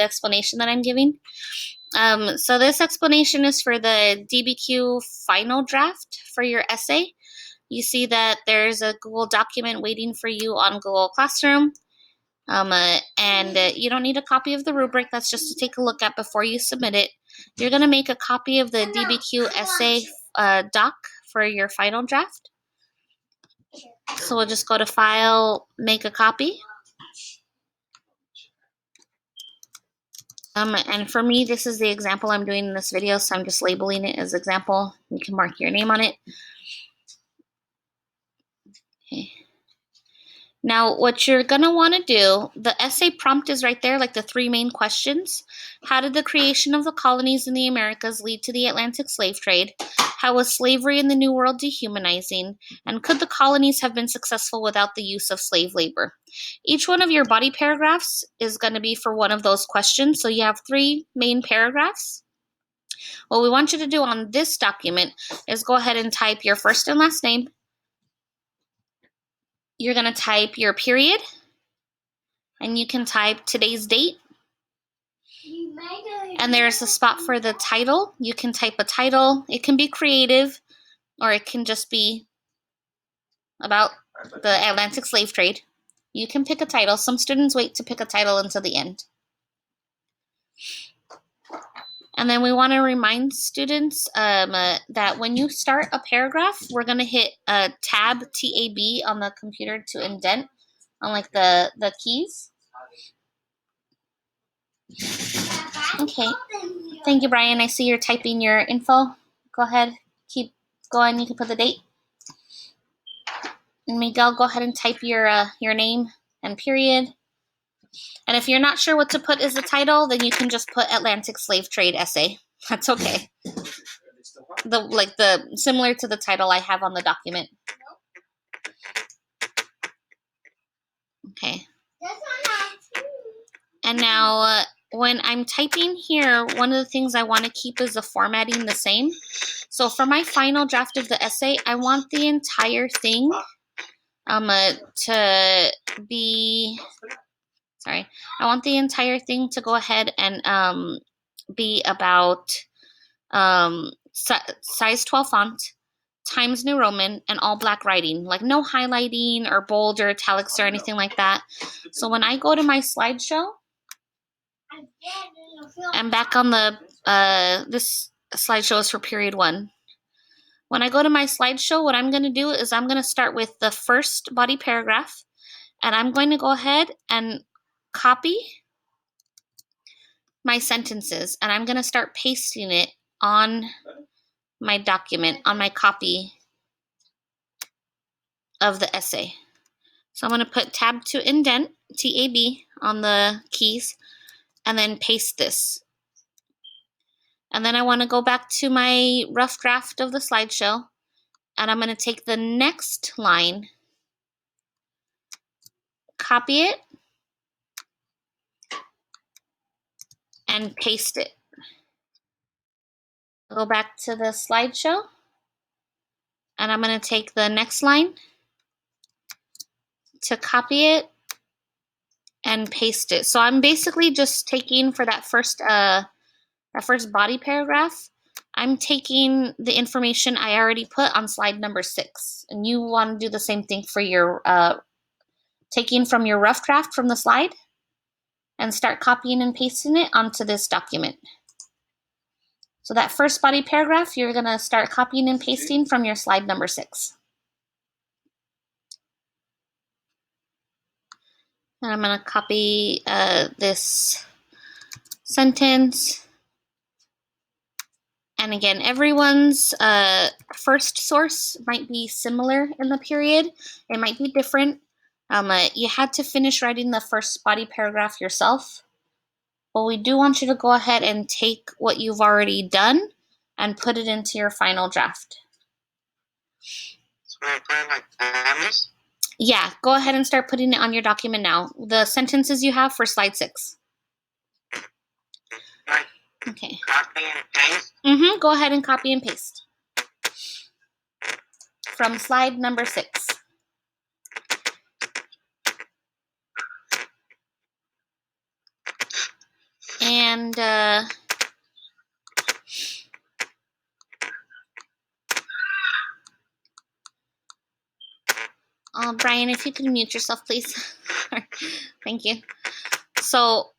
explanation that I'm giving. So this explanation is for the DBQ final draft for your essay. You see that there's a Google document waiting for you on Google Classroom. You don't need a copy of the rubric. That's just to take a look at before you submit it. You're going to make a copy of the DBQ essay doc for your final draft. So we'll just go to File, Make a Copy. And for me, this is the example I'm doing in this video, so I'm just labeling it as example. You can mark your name on it. Okay. Now, what you're going to want to do, the essay prompt is right there, like the 3 main questions. How did the creation of the colonies in the Americas lead to the Atlantic slave trade? How was slavery in the New World dehumanizing? And could the colonies have been successful without the use of slave labor? Each one of your body paragraphs is going to be for one of those questions. So you have 3 main paragraphs. What we want you to do on this document is go ahead and type your first and last name. You're going to type your period, and you can type today's date. And there's a spot for the title. You can type a title. It can be creative, or it can just be about the Atlantic slave trade. You can pick a title. Some students wait to pick a title until the end. And then we want to remind students that when you start a paragraph, we're going to hit Tab, T-A-B, on the computer to indent on like the keys. Okay. Thank you, Brian. I see you're typing your info. Go ahead. Keep going. You can put the date. And Miguel, go ahead and type your name and period. And if you're not sure what to put as the title, then you can just put Atlantic slave trade essay. That's okay. Similar to the title I have on the document. Okay. And now when I'm typing here, one of the things I want to keep is the formatting the same. So for my final draft of the essay, I want the entire thing to be, I want the entire thing to go ahead and be about size 12 font, Times New Roman, and all black writing, like no highlighting or bold or italics or anything like that. So when I go to my slideshow, I'm back on the, this slideshow is for period 1. When I go to my slideshow, what I'm going to do is I'm going to start with the first body paragraph, and I'm going to go ahead and copy my sentences, and I'm going to start pasting it on my document, on my copy of the essay. So I'm going to put Tab to indent, T-A-B, on the keys, and then paste this. And then I want to go back to my rough draft of the slideshow, and I'm going to take the next line, copy it, and paste it. Go back to the slideshow, and I'm going to take the next line to copy it and paste it. So I'm basically just taking for that first body paragraph, I'm taking the information I already put on slide number 6. And you want to do the same thing for your taking from your rough draft from the slide and start copying and pasting it onto this document. So that first body paragraph, you're going to start copying and pasting from your slide number 6. And I'm going to copy this sentence. And again, everyone's first source might be similar in the period. It might be different. You had to finish writing the first body paragraph yourself. But we do want you to go ahead and take what you've already done and put it into your final draft. Yeah, go ahead and start putting it on your document now. The sentences you have for slide 6. Okay. Copy and paste? Go ahead and copy and paste. From slide number 6. And Brian, if you could mute yourself, please. Thank you. So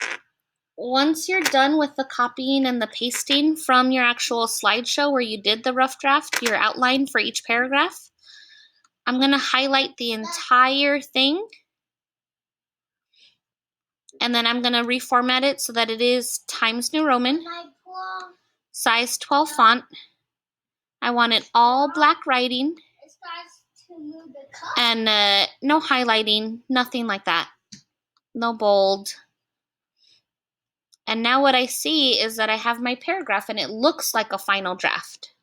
once you're done with the copying and the pasting from your actual slideshow where you did the rough draft, your outline for each paragraph, I'm going to highlight the entire thing. And then I'm going to reformat it so that it is Times New Roman, size 12 font. I want it all black writing. And no highlighting, nothing like that. No bold. And now what I see is that I have my paragraph and it looks like a final draft.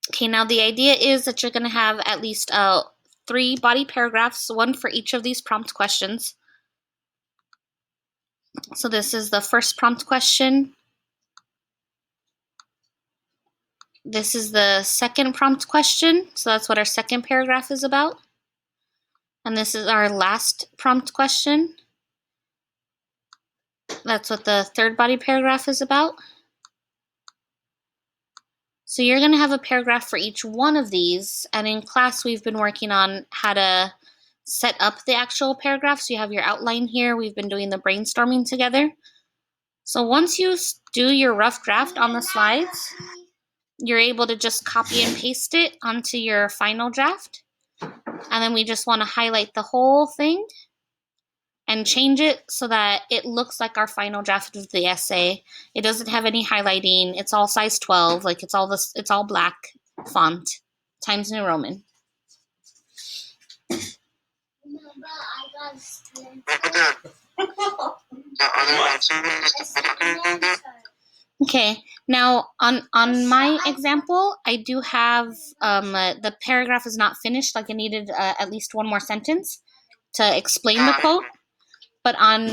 Okay, now the idea is that you're going to have at least 3 body paragraphs, one for each of these prompt questions. So this is the first prompt question. This is the second prompt question. So that's what our second paragraph is about. And this is our last prompt question. That's what the third body paragraph is about. So you're going to have a paragraph for each one of these. And in class, we've been working on how to set up the actual paragraph. So you have your outline here. We've been doing the brainstorming together. So once you do your rough draft on the slides, you're able to just copy and paste it onto your final draft. And then we just want to highlight the whole thing and change it so that it looks like our final draft of the essay. It doesn't have any highlighting. It's all size 12. Like it's all black font, Times New Roman. Okay, now on my example, I do have the paragraph is not finished. Like I needed at least one more sentence to explain the quote. But on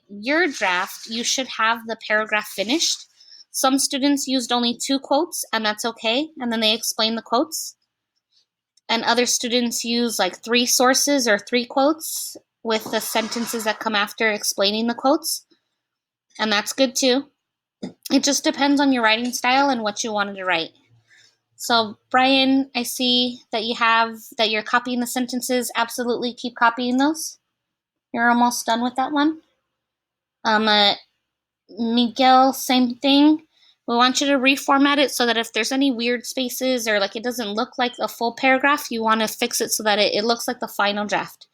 your draft, you should have the paragraph finished. Some students used only 2 quotes, and that's okay. And then they explain the quotes. And other students use like 3 sources or 3 quotes with the sentences that come after explaining the quotes. And that's good too. It just depends on your writing style and what you wanted to write. So Brian, I see that you're copying the sentences. Absolutely keep copying those. You're almost done with that one. Miguel, same thing. We want you to reformat it so that if there's any weird spaces or like it doesn't look like a full paragraph, you want to fix it so that it looks like the final draft.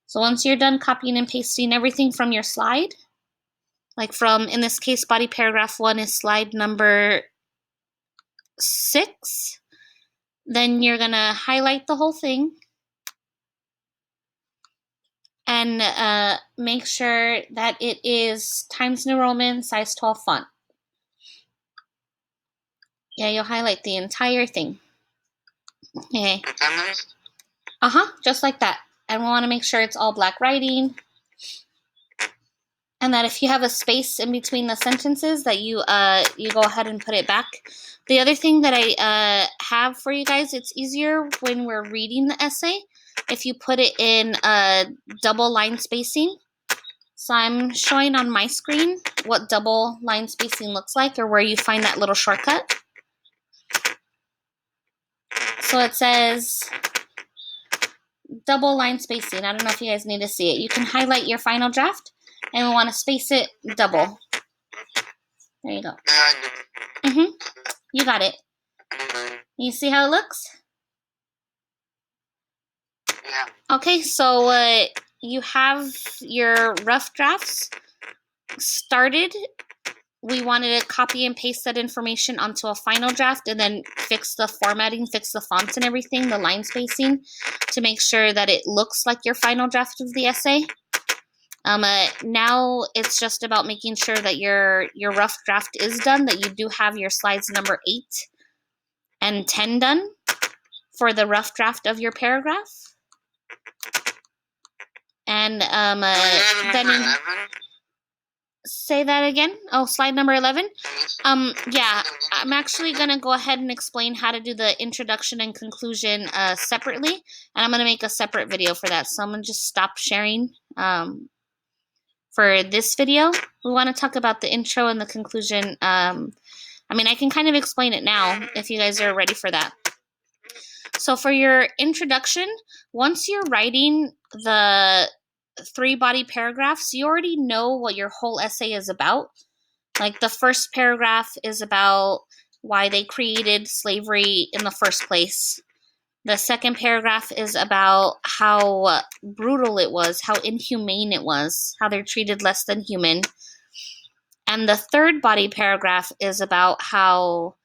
So once you're done copying and pasting everything from your slide, like from, in this case, body paragraph 1 is slide number 6, then you're going to highlight the whole thing and make sure that it is Times New Roman size 12 font. Yeah, you'll highlight the entire thing. Okay. Just like that. And we want to make sure it's all black writing. And that if you have a space in between the sentences that you go ahead and put it back. The other thing that I have for you guys, it's easier when we're reading the essay if you put it in double line spacing. So I'm showing on my screen what double line spacing looks like, or where you find that little shortcut. So it says double line spacing. I don't know if you guys need to see it. You can highlight your final draft, and we want to space it double. There you go. You got it. You see how it looks? Okay, so you have your rough drafts started. We wanted to copy and paste that information onto a final draft and then fix the formatting, fix the fonts and everything, the line spacing, to make sure that it looks like your final draft of the essay. Now it's just about making sure that your rough draft is done, that you do have your slides number 8 and 10 done for the rough draft of your paragraph. And then say that again. Oh, slide number 11. Yeah, I'm actually going to go ahead and explain how to do the introduction and conclusion separately, and I'm going to make a separate video for that. So I'm going to just stop sharing for this video. We want to talk about the intro and the conclusion. I mean, I can kind of explain it now if you guys are ready for that. So for your introduction, once you're writing the 3 body paragraphs, you already know what your whole essay is about. Like the first paragraph is about why they created slavery in the first place. The second paragraph is about how brutal it was, how inhumane it was, how they're treated less than human. And the third body paragraph is about how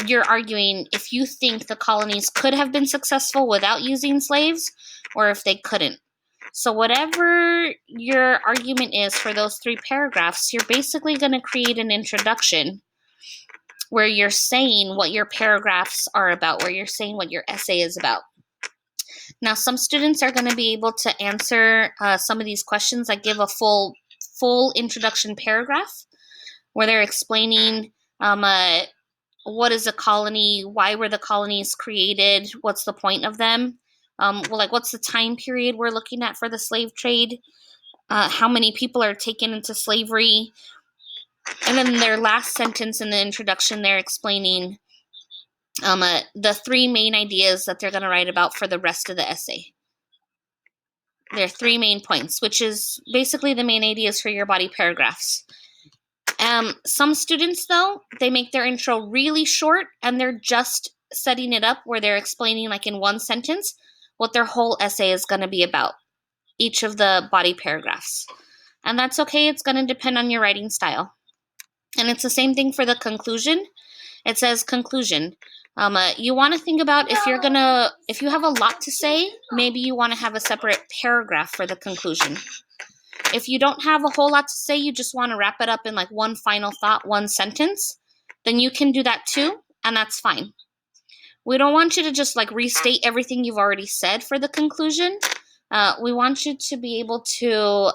you're arguing if you think the colonies could have been successful without using slaves or if they couldn't. So whatever your argument is for those 3 paragraphs, you're basically going to create an introduction where you're saying what your paragraphs are about, where you're saying what your essay is about. Now, some students are going to be able to answer some of these questions that give a full introduction paragraph where they're explaining what is a colony, why were the colonies created, what's the point of them, what's the time period we're looking at for the slave trade, how many people are taken into slavery, and then their last sentence in the introduction, they're explaining the 3 main ideas that they're going to write about for the rest of the essay. There are 3 main points, which is basically the main ideas for your body paragraphs. Some students, though, they make their intro really short, and they're just setting it up where they're explaining, like in 1 sentence, what their whole essay is going to be about, each of the body paragraphs. And that's okay. It's going to depend on your writing style. And it's the same thing for the conclusion. It says conclusion. You want to think about if you have a lot to say, maybe you want to have a separate paragraph for the conclusion. If you don't have a whole lot to say, you just want to wrap it up in like 1 final thought, 1 sentence, then you can do that too, and that's fine. We don't want you to just like restate everything you've already said for the conclusion. We want you to be able to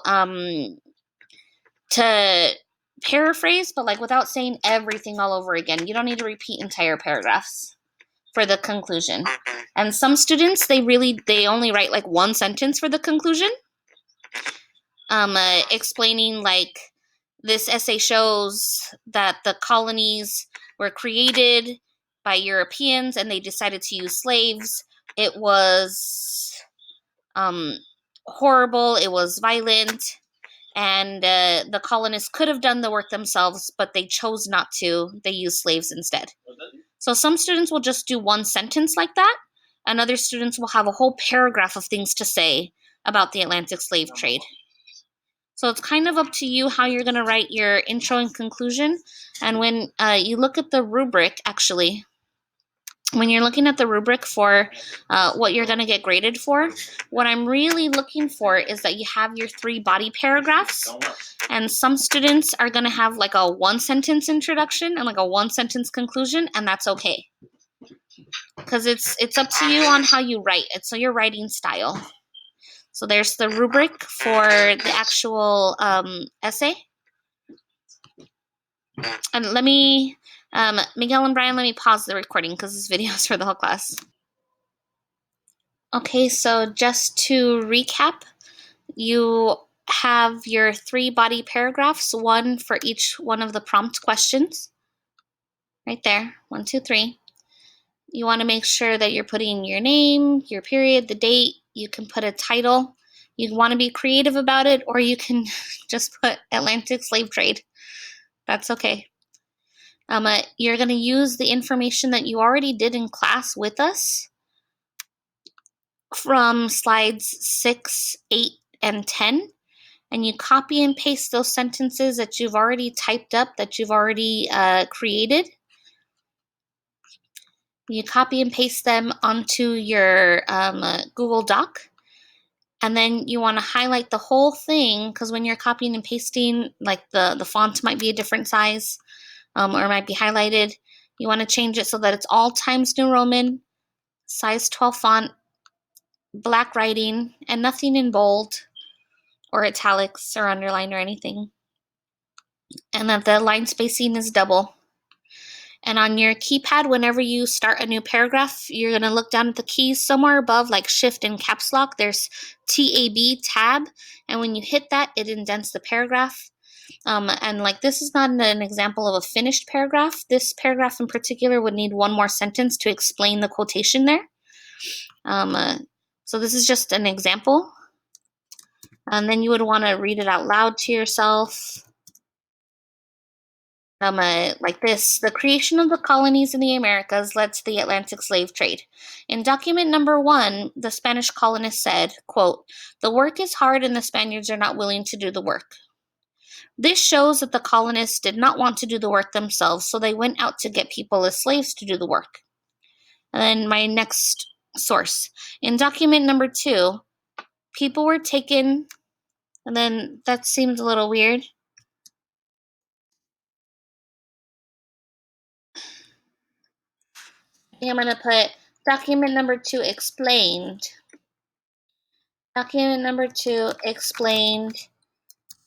paraphrase, but like without saying everything all over again. You don't need to repeat entire paragraphs for the conclusion. And some students, they only write like 1 sentence for the conclusion, explaining like this essay shows that the colonies were created by Europeans and they decided to use slaves. It was horrible, it was violent, and the colonists could have done the work themselves, but they chose not to. They used slaves instead. So some students will just do 1 sentence like that, and other students will have a whole paragraph of things to say about the Atlantic slave trade. So it's kind of up to you how you're going to write your intro and conclusion. And when you look at the rubric, actually, when you're looking at the rubric for what you're going to get graded for, what I'm really looking for is that you have your 3 body paragraphs. And some students are going to have like a 1 sentence introduction and like a 1 sentence conclusion, and that's okay. Because it's up to you on how you write. It's so your writing style. So there's the rubric for the actual essay. And let me, Miguel and Brian, let me pause the recording because this video is for the whole class. Okay, so just to recap, you have your 3 body paragraphs, 1 for each one of the prompt questions. Right there, 1, 2, 3. You want to make sure that you're putting your name, your period, the date. You can put a title. You want to be creative about it, or you can just put Atlantic slave trade. That's okay. You're going to use the information that you already did in class with us from slides 6, 8, and 10. And you copy and paste those sentences that you've already typed up, that you've already created. You copy and paste them onto your Google Doc. And then you want to highlight the whole thing, because when you're copying and pasting, like the font might be a different size, or it might be highlighted. You want to change it so that it's all Times New Roman, size 12 font, black writing, and nothing in bold or italics or underline or anything. and that the line spacing is double. And on your keypad, whenever you start a new paragraph, you're going to look down at the keys somewhere above, like Shift and Caps Lock. There's TAB, tab. And when you hit that, it indents the paragraph. And like this is not an example of a finished paragraph. This paragraph in particular would need one more sentence to explain the quotation there. So this is just an example. And then you would want to read it out loud to yourself. Like this, the creation of the colonies in the Americas led to the Atlantic slave trade. In document number 1, the Spanish colonists said, quote, "The work is hard and the Spaniards are not willing to do the work." This shows that the colonists did not want to do the work themselves, so they went out to get people as slaves to do the work. And then my next source. In document number 2, people were taken, and then that seems a little weird. I'm going to put document number 2 explained. Document number 2 explained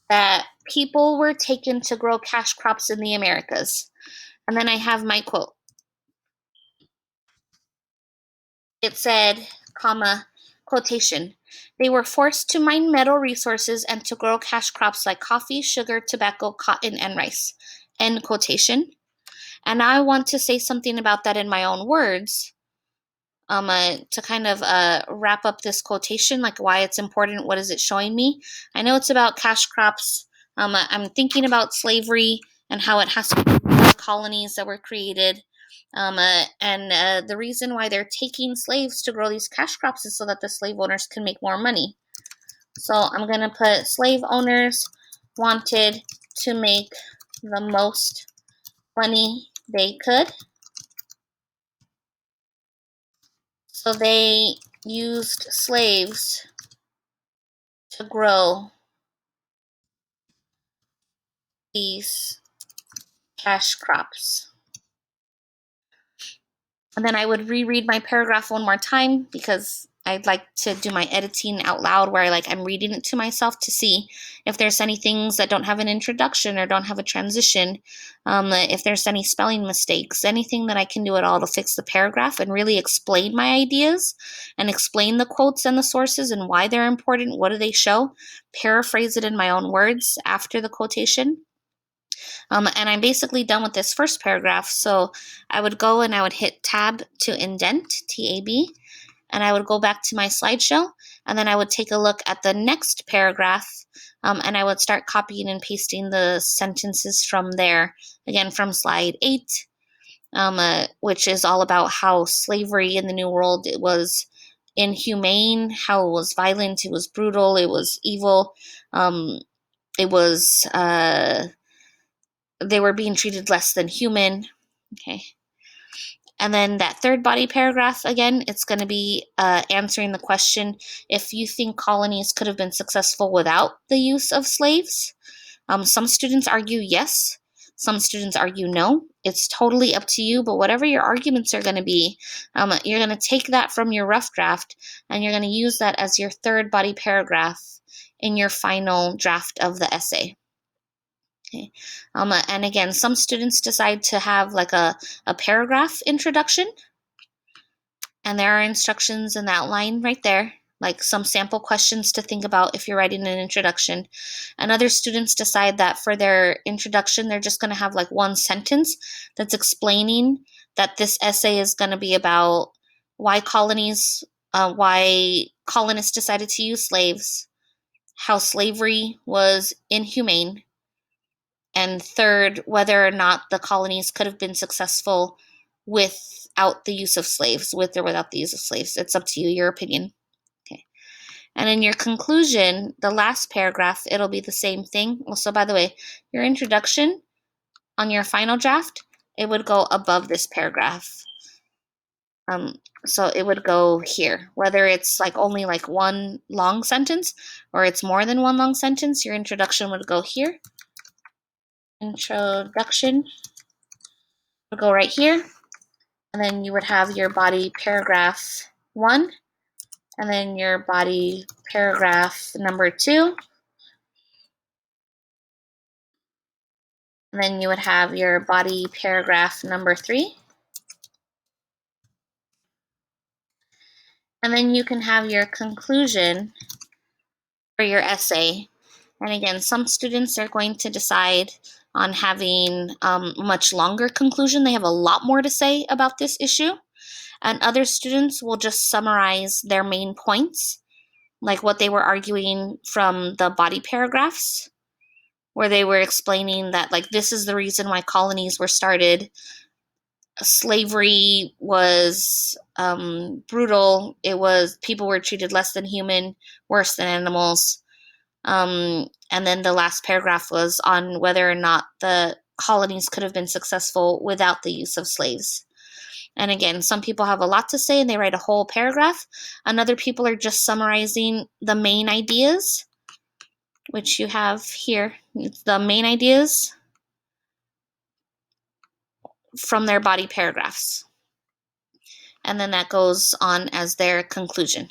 that people were taken to grow cash crops in the Americas. And then I have my quote. It said, comma, quotation, "They were forced to mine metal resources and to grow cash crops like coffee, sugar, tobacco, cotton, and rice." End quotation. And I want to say something about that in my own words. To kind of wrap up this quotation, like why it's important, what is it showing me? I know it's about cash crops. I'm thinking about slavery and how it has to do with the colonies that were created. And the reason why they're taking slaves to grow these cash crops is so that the slave owners can make more money. So I'm going to put slave owners wanted to make the most money they could. So they used slaves to grow these cash crops. And then I would reread my paragraph one more time because I'd like to do my editing out loud where I'm reading it to myself to see if there's any things that don't have an introduction or don't have a transition, if there's any spelling mistakes, anything that I can do at all to fix the paragraph and really explain my ideas and explain the quotes and the sources and why they're important, what do they show, paraphrase it in my own words after the quotation. And I'm basically done with this first paragraph. So I would go and I would hit tab to indent, TAB, and I would go back to my slideshow, and then I would take a look at the next paragraph, and I would start copying and pasting the sentences from there, again from slide 8, which is all about how slavery in the New World, it was inhumane, how it was violent, it was brutal, it was evil, it was they were being treated less than human. Okay. And then that third body paragraph, again, it's going to be answering the question if you think colonies could have been successful without the use of slaves. Some students argue yes. Some students argue no. It's totally up to you, but whatever your arguments are going to be, you're going to take that from your rough draft and you're going to use that as your third body paragraph in your final draft of the essay. Okay. And again, some students decide to have like a paragraph introduction, and there are instructions in that line right there, like some sample questions to think about if you're writing an introduction. And other students decide that for their introduction, they're just going to have like one sentence that's explaining that this essay is going to be about why colonists decided to use slaves, how slavery was inhumane, and third, whether or not the colonies could have been successful without the use of slaves, with or without the use of slaves. It's up to you, your opinion. Okay. And in your conclusion, the last paragraph, it'll be the same thing. Also, by the way, your introduction on your final draft, it would go above this paragraph. So it would go here. Whether it's only one long sentence or it's more than one long sentence, your introduction would go here. Introduction would go right here, and then you would have your body paragraph 1, and then your body paragraph number 2, And then you would have your body paragraph number 3. And then you can have your conclusion for your essay. And again, some students are going to decide on having a much longer conclusion. They have a lot more to say about this issue. And other students will just summarize their main points, like what they were arguing from the body paragraphs, where they were explaining that, like, this is the reason why colonies were started. Slavery was brutal. It was, people were treated less than human, worse than animals. And then the last paragraph was on whether or not the colonies could have been successful without the use of slaves. And again, some people have a lot to say and they write a whole paragraph, and other people are just summarizing the main ideas, which you have here. It's the main ideas from their body paragraphs. And then that goes on as their conclusion.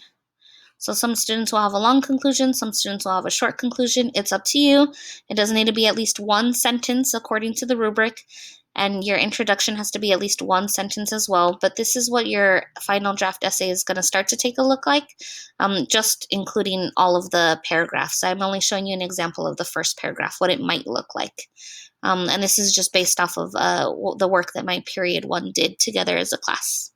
So some students will have a long conclusion, some students will have a short conclusion. It's up to you. It doesn't need to be at least one sentence according to the rubric, and your introduction has to be at least one sentence as well. But this is what your final draft essay is going to start to take a look like, just including all of the paragraphs. I'm only showing you an example of the first paragraph, what it might look like. And this is just based off of the work that my period 1 did together as a class.